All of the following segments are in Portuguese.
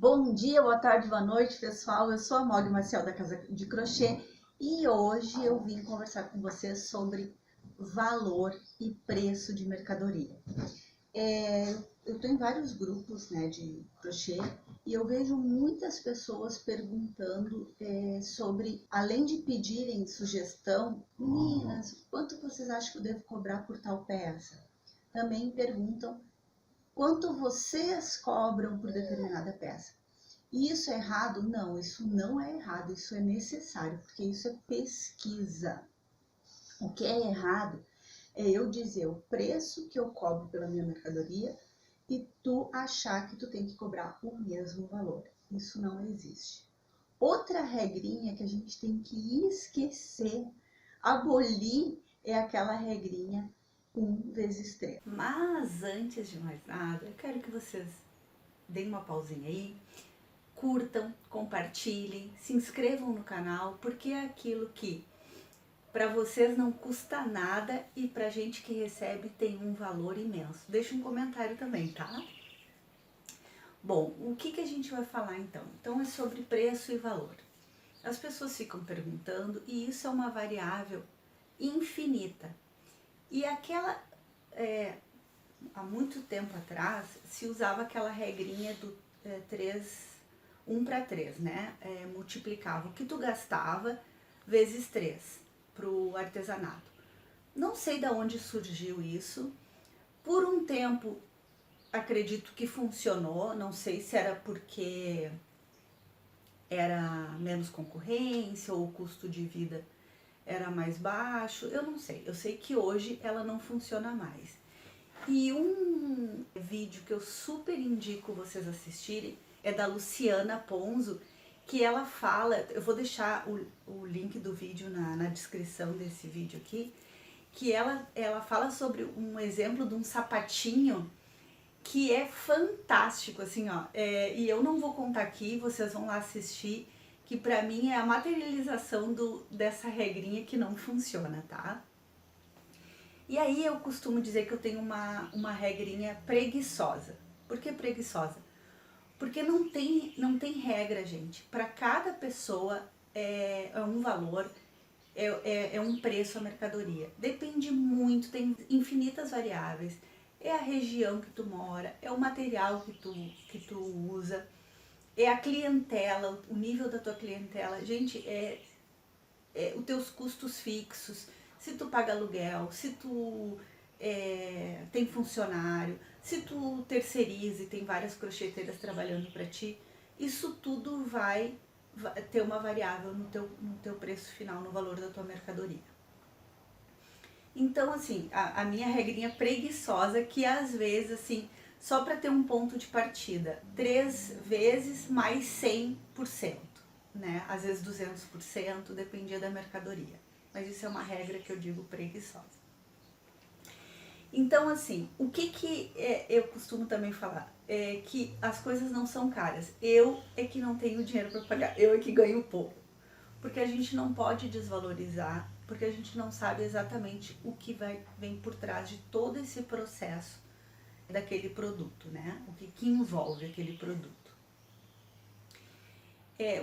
Bom dia, boa tarde, boa noite, pessoal. Eu sou a Mog Marcial da Casa de Crochê e hoje eu vim conversar com vocês sobre valor e preço de mercadoria. Eu estou em vários grupos, né, de crochê e eu vejo muitas pessoas perguntando sobre, além de pedirem sugestão, meninas, quanto vocês acham que eu devo cobrar por tal peça? Também perguntam quanto vocês cobram por determinada peça. E isso é errado? Não, isso não é errado, isso é necessário, porque isso é pesquisa. O que é errado é eu dizer o preço que eu cobro pela minha mercadoria e tu achar que tu tem que cobrar o mesmo valor. Isso não existe. Outra regrinha que a gente tem que esquecer, abolir, é aquela regrinha 1 vezes 3. Mas antes de mais nada, eu quero que vocês deem uma pausinha aí, curtam, compartilhem, se inscrevam no canal, porque é aquilo que para vocês não custa nada e pra gente que recebe tem um valor imenso. Deixa um comentário também, tá? Bom, o que a gente vai falar então? Então é sobre preço e valor. As pessoas ficam perguntando e isso é uma variável infinita. E há muito tempo atrás se usava aquela regrinha do 1 para 3, né? Multiplicava o que tu gastava vezes 3 para o artesanato. Não sei de onde surgiu isso. Por um tempo acredito que funcionou, não sei se era porque era menos concorrência ou o custo de vida era mais baixo, eu não sei. Eu sei que hoje ela não funciona mais. E um vídeo que eu super indico vocês assistirem é da Luciana Ponzo, que ela fala, eu vou deixar o link do vídeo na descrição desse vídeo aqui, que ela fala sobre um exemplo de um sapatinho que é fantástico, assim, ó, e eu não vou contar aqui, vocês vão lá assistir, que pra mim é a materialização dessa regrinha que não funciona, tá? E aí eu costumo dizer que eu tenho uma regrinha preguiçosa. Por que preguiçosa? Porque não tem regra, gente. Para cada pessoa é um valor, é um preço a mercadoria. Depende muito, tem infinitas variáveis. É a região que tu mora, é o material que tu usa, é a clientela, o nível da tua clientela. Gente, os teus custos fixos, se tu paga aluguel, se tu tem funcionário, se tu terceiriza e tem várias crocheteiras trabalhando para ti, isso tudo vai ter uma variável no teu preço final, no valor da tua mercadoria. Então, assim, a minha regrinha preguiçosa, que às vezes, assim, só para ter um ponto de partida, 3 vezes mais 100%, né? Às vezes 200%, dependia da mercadoria. Mas isso é uma regra que eu digo preguiçosa. Então, assim, o que eu costumo também falar? É que as coisas não são caras. Eu é que não tenho dinheiro para pagar, eu é que ganho pouco. Porque a gente não pode desvalorizar, porque a gente não sabe exatamente o que vem por trás de todo esse processo daquele produto, né? O que envolve aquele produto.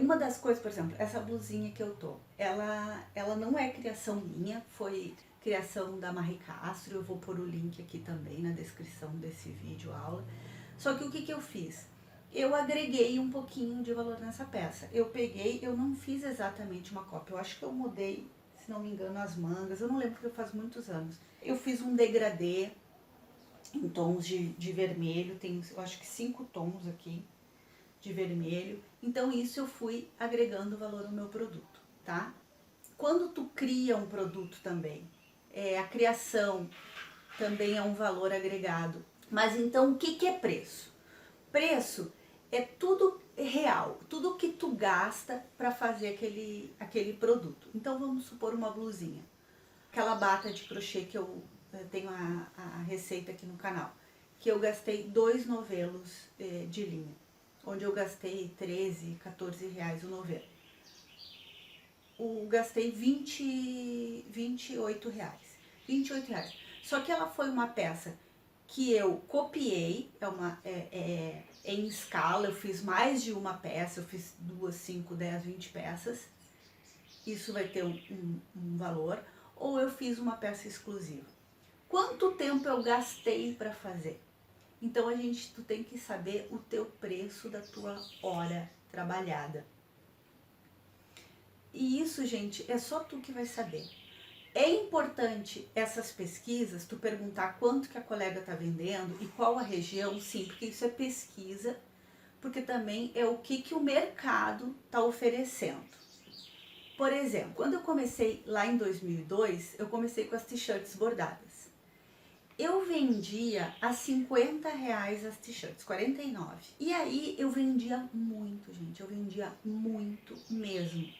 Uma das coisas, por exemplo, essa blusinha que eu tô, ela não é criação minha, foi criação da Marie Castro, eu vou pôr o link aqui também na descrição desse vídeo aula. Só que o que eu fiz? Eu agreguei um pouquinho de valor nessa peça. Eu não fiz exatamente uma cópia, eu acho que eu mudei, se não me engano, as mangas, eu não lembro porque faz muitos anos. Eu fiz um degradê em tons de vermelho, tem eu acho que 5 tons aqui de vermelho. Então isso eu fui agregando valor ao meu produto, tá? Quando tu cria um produto também, a criação também é um valor agregado. Mas então o que é preço? Preço é tudo real, tudo que tu gasta para fazer aquele produto. Então vamos supor uma blusinha, aquela bata de crochê que eu tenho a receita aqui no canal, que eu gastei 2 novelos de linha, onde eu gastei 13, 14 reais o novelo. Gastei 28 reais. 28 reais. Só que ela foi uma peça que eu copiei, em escala, eu fiz mais de uma peça, eu fiz 2, 5, 10, 20 peças, isso vai ter um valor, ou eu fiz uma peça exclusiva. Quanto tempo eu gastei para fazer? Então tu tem que saber o teu preço da tua hora trabalhada. E isso, gente, é só tu que vai saber. É importante essas pesquisas, tu perguntar quanto que a colega está vendendo e qual a região, sim, porque isso é pesquisa, porque também é o que o mercado está oferecendo. Por exemplo, quando eu comecei lá em 2002, eu comecei com as t-shirts bordadas. Eu vendia a R$50 as t-shirts, 49. E aí eu vendia muito, gente, eu vendia muito mesmo.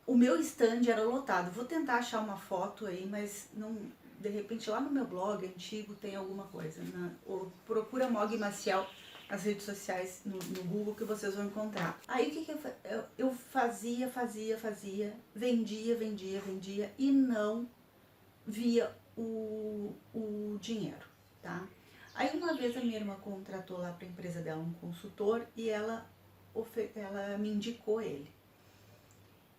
O meu stand era lotado. Vou tentar achar uma foto aí, mas não, de repente lá no meu blog antigo tem alguma coisa. Ou procura Mog Maciel nas redes sociais, no Google, que vocês vão encontrar. Aí o que eu fazia, vendia e não via o dinheiro, tá? Aí uma vez a minha irmã contratou lá para a empresa dela um consultor e ela me indicou ele.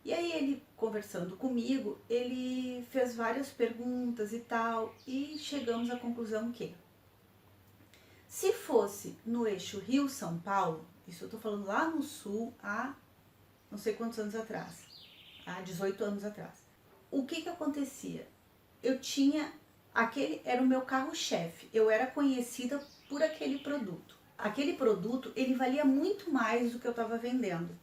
E aí ele, conversando comigo, ele fez várias perguntas e tal, e chegamos à conclusão que se fosse no eixo Rio-São Paulo, isso eu tô falando lá no sul há não sei quantos anos atrás, há 18 anos atrás, o que acontecia? Eu tinha, era o meu carro-chefe, eu era conhecida por aquele produto. Aquele produto, ele valia muito mais do que eu estava vendendo.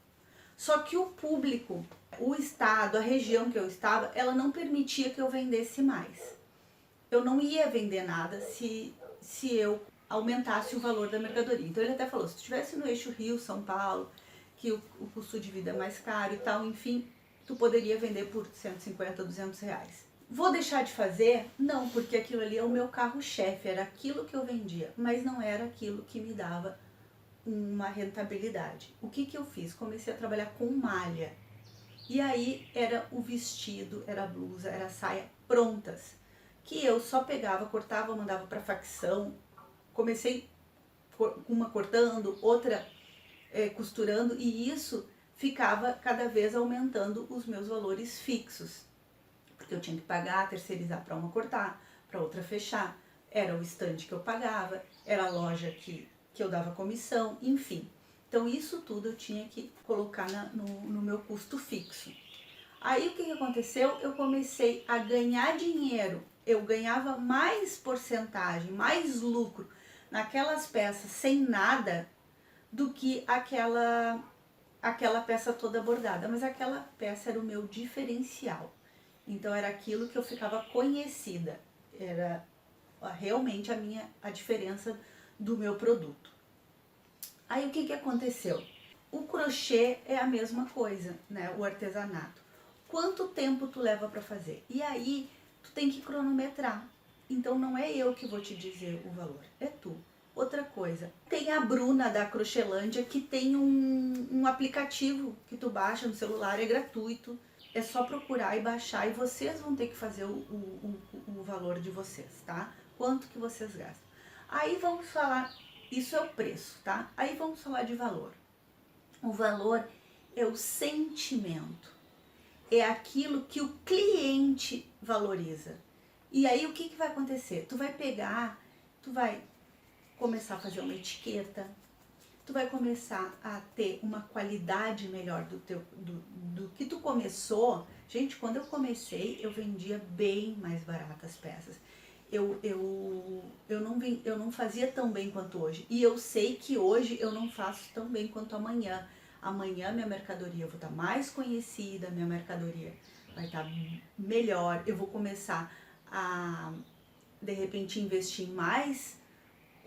Só que o público, o estado, a região que eu estava, ela não permitia que eu vendesse mais. Eu não ia vender nada se eu aumentasse o valor da mercadoria. Então ele até falou, se estivesse no eixo Rio, São Paulo, que o custo de vida é mais caro e tal, enfim, tu poderia vender por 150, 200 reais. Vou deixar de fazer? Não, porque aquilo ali é o meu carro-chefe, era aquilo que eu vendia, mas não era aquilo que me dava uma rentabilidade. O que eu fiz? Comecei a trabalhar com malha. E aí era o vestido, era a blusa, era a saia prontas, que eu só pegava, cortava, mandava para facção. Comecei uma cortando, outra costurando, e isso ficava cada vez aumentando os meus valores fixos, porque eu tinha que pagar, terceirizar para uma cortar, para outra fechar. Era o estande que eu pagava, era a loja que eu dava comissão, enfim. Então isso tudo eu tinha que colocar no meu custo fixo. Aí o que aconteceu? Eu comecei a ganhar dinheiro, eu ganhava mais porcentagem, mais lucro naquelas peças sem nada do que aquela peça toda bordada. Mas aquela peça era o meu diferencial. Então era aquilo que eu ficava conhecida, era realmente a diferença do meu produto. Aí o que aconteceu? O crochê é a mesma coisa, né? O artesanato. Quanto tempo tu leva para fazer? E aí tu tem que cronometrar. Então não é eu que vou te dizer o valor, é tu. Outra coisa, tem a Bruna da Crochelândia que tem um aplicativo que tu baixa no celular, é gratuito. É só procurar e baixar e vocês vão ter que fazer o valor de vocês, tá? Quanto que vocês gastam. Aí vamos falar, isso é o preço, tá? Aí vamos falar de valor. O valor é o sentimento, é aquilo que o cliente valoriza. E aí o que vai acontecer? Tu vai pegar, tu vai começar a fazer uma etiqueta, tu vai começar a ter uma qualidade melhor do que tu começou. Gente, quando eu comecei, eu vendia bem mais baratas peças. Eu não fazia tão bem quanto hoje. E eu sei que hoje eu não faço tão bem quanto amanhã. Amanhã minha mercadoria, eu vou estar mais conhecida, minha mercadoria vai estar melhor. Eu vou começar a, de repente, investir em mais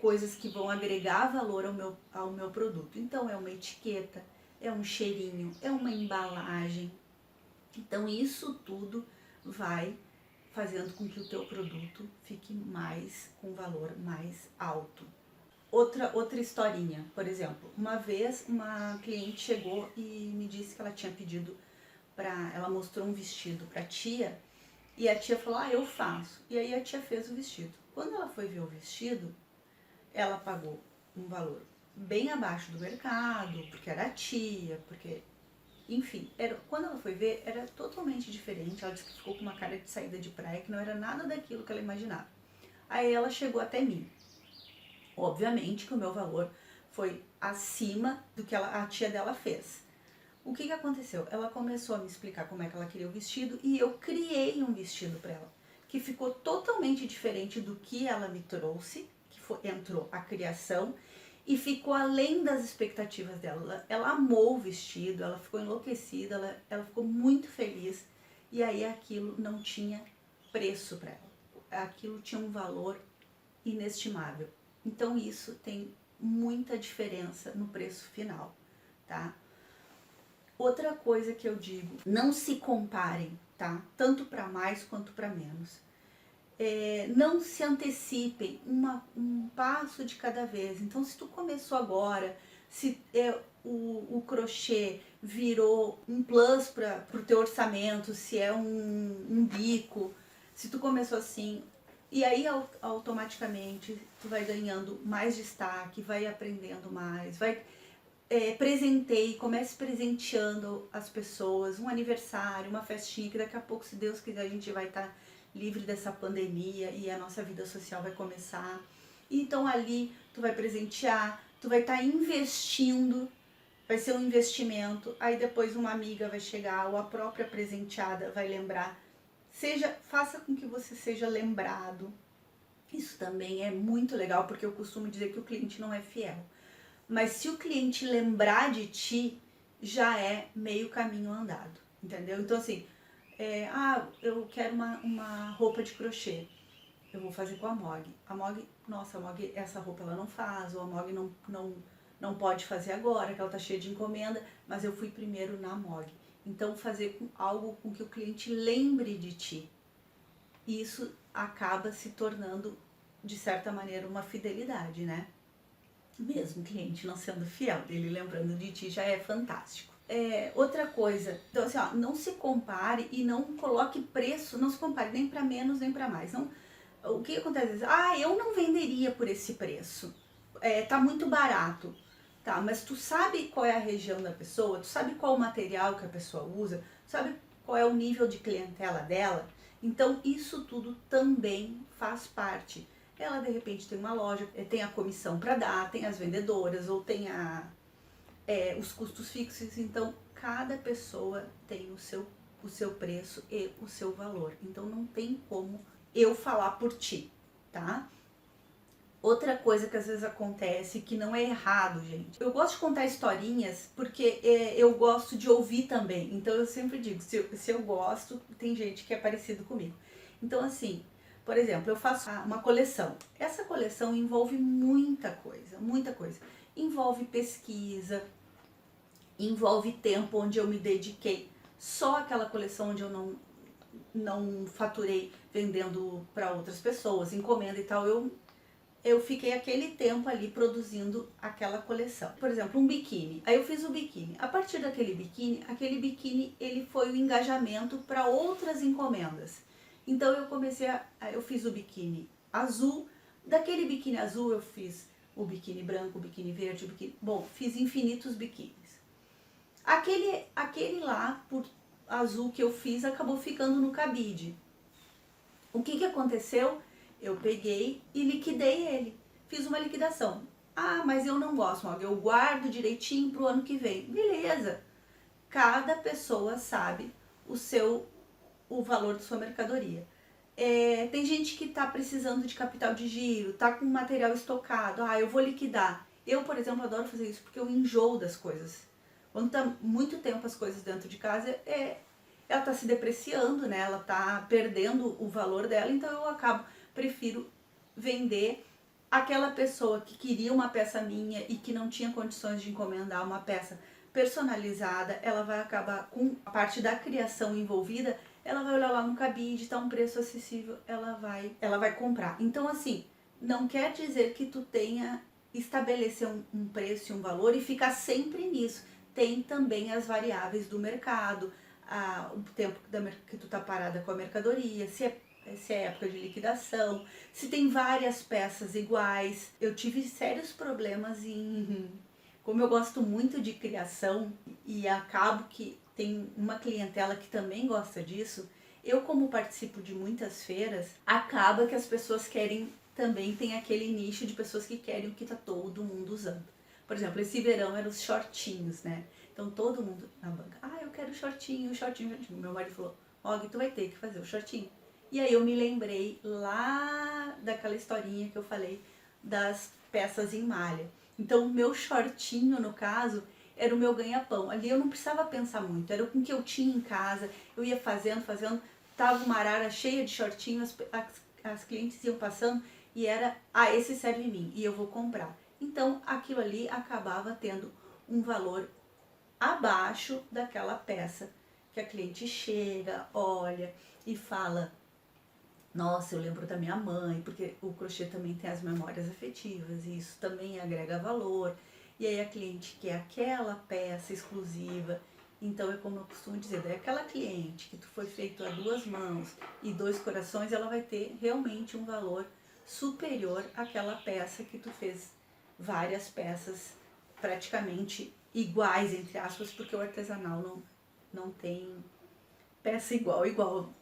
coisas que vão agregar valor ao meu produto. Então é uma etiqueta, é um cheirinho, é uma embalagem. Então isso tudo vai fazendo com que o teu produto fique com valor mais alto. Outra historinha, por exemplo, uma vez uma cliente chegou e me disse que ela tinha pedido ela mostrou um vestido para a tia, e a tia falou, eu faço. E aí a tia fez o vestido. Quando ela foi ver o vestido, ela pagou um valor bem abaixo do mercado, porque era tia, porque... Enfim, quando ela foi ver, era totalmente diferente. Ela disse que ficou com uma cara de saída de praia, que não era nada daquilo que ela imaginava. Aí ela chegou até mim. Obviamente que o meu valor foi acima do que a tia dela fez. O que aconteceu? Ela começou a me explicar como é que ela queria o vestido e eu criei um vestido para ela, que ficou totalmente diferente do que ela me trouxe, entrou a criação e ficou além das expectativas dela. Ela amou o vestido, ela ficou enlouquecida, ela ficou muito feliz e aí aquilo não tinha preço para ela. Aquilo tinha um valor inestimável. Então isso tem muita diferença no preço final, tá? Outra coisa que eu digo, não se comparem, tá? Tanto para mais quanto para menos. Não se antecipem, um passo de cada vez. Então, se tu começou agora, se o crochê virou um plus para o teu orçamento, se é um bico, se tu começou assim, e aí automaticamente tu vai ganhando mais destaque, vai aprendendo mais, presenteie, comece presenteando as pessoas, um aniversário, uma festinha, que daqui a pouco, se Deus quiser, a gente vai estar livre dessa pandemia e a nossa vida social vai começar. Então ali tu vai presentear, tu vai estar investindo, vai ser um investimento, aí depois uma amiga vai chegar ou a própria presenteada vai lembrar. Faça com que você seja lembrado. Isso também é muito legal, porque eu costumo dizer que o cliente não é fiel. Mas se o cliente lembrar de ti, já é meio caminho andado, entendeu? Então assim, eu quero uma roupa de crochê, eu vou fazer com a Mog. Nossa, a Mog, essa roupa ela não faz, ou a Mog não pode fazer agora, que ela tá cheia de encomenda, mas eu fui primeiro na Mog. Então fazer algo com que o cliente lembre de ti. Isso acaba se tornando, de certa maneira, uma fidelidade, né? Mesmo o cliente não sendo fiel, ele lembrando de ti já é fantástico. Outra coisa, então assim, não se compare e não coloque preço, não se compare nem para menos nem para mais. Não, o que acontece às vezes? Eu não venderia por esse preço, tá muito barato. Tá, mas tu sabe qual é a região da pessoa, tu sabe qual o material que a pessoa usa, tu sabe qual é o nível de clientela dela, então isso tudo também faz parte. Ela de repente tem uma loja, tem a comissão para dar, tem as vendedoras ou tem os custos fixos, então cada pessoa tem o seu preço e o seu valor, então não tem como eu falar por ti, tá? Outra coisa que às vezes acontece, que não é errado, gente. Eu gosto de contar historinhas porque eu gosto de ouvir também. Então eu sempre digo, se eu gosto, tem gente que é parecido comigo. Então assim, por exemplo, eu faço uma coleção. Essa coleção envolve muita coisa, muita coisa. Envolve pesquisa, envolve tempo onde eu me dediquei. Só aquela coleção onde eu não faturei vendendo para outras pessoas, encomenda e tal, eu fiquei aquele tempo ali produzindo aquela coleção. Por exemplo, um biquíni. Aí eu fiz o biquíni. A partir daquele biquíni ele foi o engajamento para outras encomendas. Então eu fiz o biquíni azul. Daquele biquíni azul eu fiz o biquíni branco, o biquíni verde, fiz infinitos biquínis. Aquele lá, por azul que eu fiz, acabou ficando no cabide. O que aconteceu? Eu peguei e liquidei ele. Fiz uma liquidação. Mas eu não gosto, eu guardo direitinho pro ano que vem. Beleza. Cada pessoa sabe o valor de sua mercadoria. Tem gente que tá precisando de capital de giro, tá com material estocado. Eu vou liquidar. Eu, por exemplo, adoro fazer isso porque eu enjoo das coisas. Quando tá muito tempo as coisas dentro de casa, ela tá se depreciando, né? Ela tá perdendo o valor dela, então eu prefiro vender. Aquela pessoa que queria uma peça minha e que não tinha condições de encomendar uma peça personalizada, ela vai acabar com a parte da criação envolvida, ela vai olhar lá no cabide, tá um preço acessível, ela vai comprar. Então assim, não quer dizer que tu tenha estabelecer um preço e um valor e ficar sempre nisso. Tem também as variáveis do mercado, o tempo que tu tá parada com a mercadoria, se é se é época de liquidação, se tem várias peças iguais. Eu tive sérios problemas em... Como eu gosto muito de criação e acabo que tem uma clientela que também gosta disso, eu como participo de muitas feiras, acaba que as pessoas querem, também tem aquele nicho de pessoas que querem o que tá todo mundo usando. Por exemplo, esse verão eram os shortinhos, né? Então todo mundo na banca, eu quero shortinho, shortinho, shortinho. Meu marido falou, Og, tu vai ter que fazer o shortinho. E aí eu me lembrei lá daquela historinha que eu falei das peças em malha. Então o meu shortinho, no caso, era o meu ganha-pão. Ali eu não precisava pensar muito, era o que eu tinha em casa, eu ia fazendo, tava uma arara cheia de shortinhos, as clientes iam passando e era, esse serve em mim e eu vou comprar. Então aquilo ali acabava tendo um valor abaixo daquela peça que a cliente chega, olha e fala, nossa, eu lembro da minha mãe, porque o crochê também tem as memórias afetivas e isso também agrega valor. E aí a cliente quer aquela peça exclusiva. Então é como eu costumo dizer, daí aquela cliente que tu foi feito a 2 mãos e 2 corações, ela vai ter realmente um valor superior àquela peça que tu fez várias peças praticamente iguais, entre aspas, porque o artesanal não tem peça igual.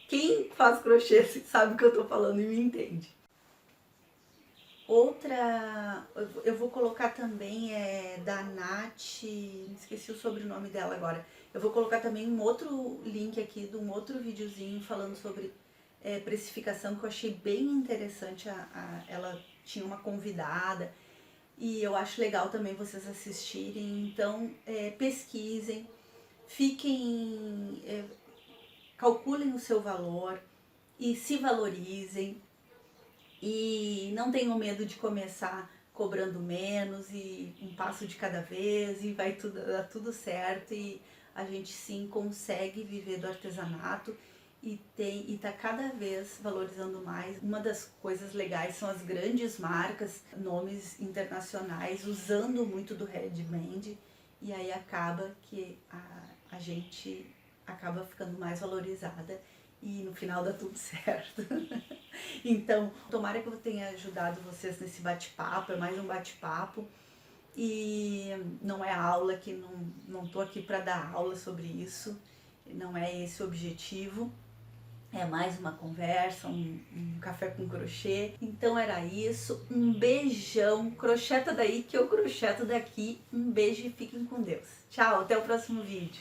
Quem faz crochê sabe o que eu tô falando e me entende. Outra, eu vou colocar também, da Nath, esqueci o sobrenome dela agora. Eu vou colocar também um outro link aqui de um outro videozinho falando sobre precificação, que eu achei bem interessante. Ela tinha uma convidada e eu acho legal também vocês assistirem. Então, pesquisem, calculem o seu valor e se valorizem. E não tenham medo de começar cobrando menos e um passo de cada vez e vai dar tudo certo e a gente sim consegue viver do artesanato e tá cada vez valorizando mais. Uma das coisas legais são as grandes marcas, nomes internacionais, usando muito do handmade e aí acaba que a gente acaba ficando mais valorizada e no final dá tudo certo. Então, tomara que eu tenha ajudado vocês nesse bate-papo, é mais um bate-papo e não é aula, que não tô aqui para dar aula sobre isso, não é esse o objetivo, é mais uma conversa, um café com crochê. Então era isso, um beijão, crocheta daí que eu crocheto daqui, um beijo e fiquem com Deus. Tchau, até o próximo vídeo.